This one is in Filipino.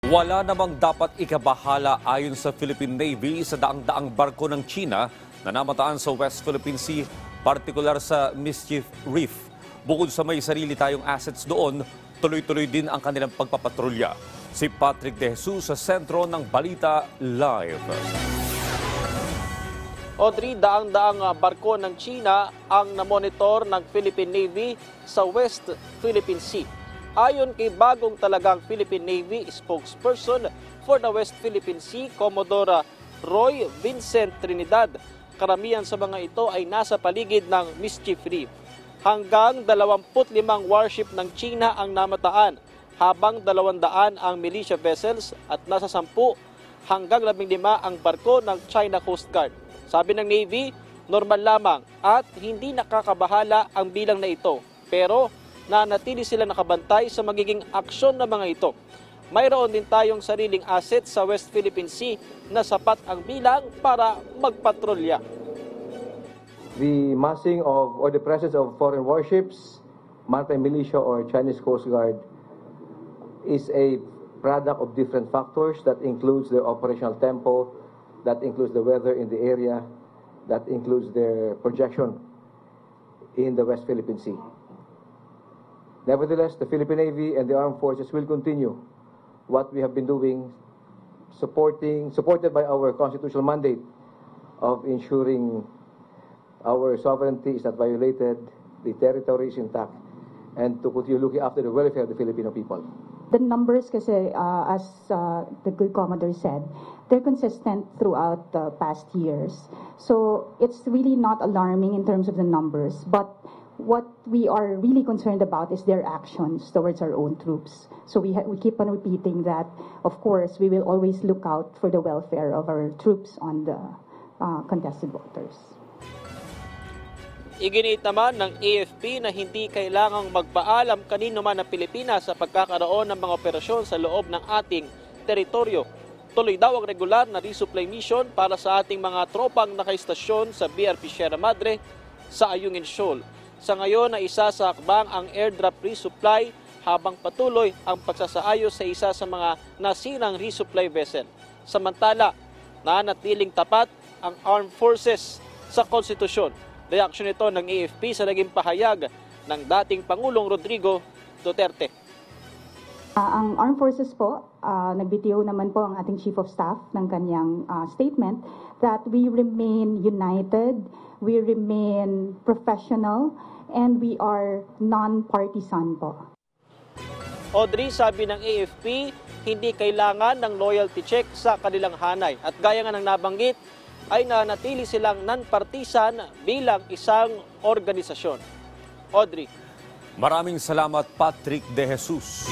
Wala namang dapat ikabahala ayon sa Philippine Navy sa daang-daang barko ng China na namataan sa West Philippine Sea, partikular sa Mischief Reef. Bukod sa may sarili tayong assets doon, tuloy-tuloy din ang kanilang pagpapatrolya. Si Patrick De Jesus sa sentro ng Balita Live. Audrey, daang-daang barko ng China ang namonitor ng Philippine Navy sa West Philippine Sea. Ayon kay bagong talagang Philippine Navy spokesperson for the West Philippine Sea, Commodore Roy Vincent Trinidad, karamihan sa mga ito ay nasa paligid ng Mischief Reef. Hanggang 25 warship ng China ang namataan, habang 200 ang militia vessels at nasa 10 hanggang 15 ang barko ng China Coast Guard. Sabi ng Navy, normal lamang at hindi nakakabahala ang bilang na ito. Pero nanatili sila nakabantay sa magiging aksyon ng mga ito. Mayroon din tayong sariling asset sa West Philippine Sea na sapat ang bilang para magpatrolya. The massing of or the presence of foreign warships, maritime militia or Chinese Coast Guard is a product of different factors that includes their operational tempo, that includes the weather in the area, that includes their projection in the West Philippine Sea. Nevertheless, the Philippine Navy and the armed forces will continue what we have been doing, supported by our constitutional mandate of ensuring our sovereignty is not violated, the territory is intact, and to continue looking after the welfare of the Filipino people. The numbers kasi, as the good Commodore said, they're consistent throughout the past years. So it's really not alarming in terms of the numbers, but what we are really concerned about is their actions towards our own troops. So we keep on repeating that, of course, we will always look out for the welfare of our troops on the contested waters. Iginiit naman ng AFP na hindi kailangang magpaalam kanino man ng Pilipinas sa pagkakaroon ng mga operasyon sa loob ng ating teritoryo. Tuloy daw ang regular na resupply mission para sa ating mga tropang nakaistasyon sa BRP Sierra Madre sa Ayungin Shoal. Sa ngayon ay isa sa akbang ang airdrop resupply habang patuloy ang pagsasaayos sa isa sa mga nasirang resupply vessel. Samantala, nanatiling tapat ang armed forces sa konstitusyon. Reaksyon ito ng AFP sa naging pahayag ng dating Pangulong Rodrigo Duterte. Ang Armed Forces po, nagbitiw naman po ang ating Chief of Staff ng kanyang statement that we remain united, we remain professional, and we are non-partisan po. Audrey, sabi ng AFP, hindi kailangan ng loyalty check sa kanilang hanay. At gaya nga ng nabanggit, ay nanatili silang non-partisan bilang isang organisasyon. Audrey. Maraming salamat, Patrick De Jesus.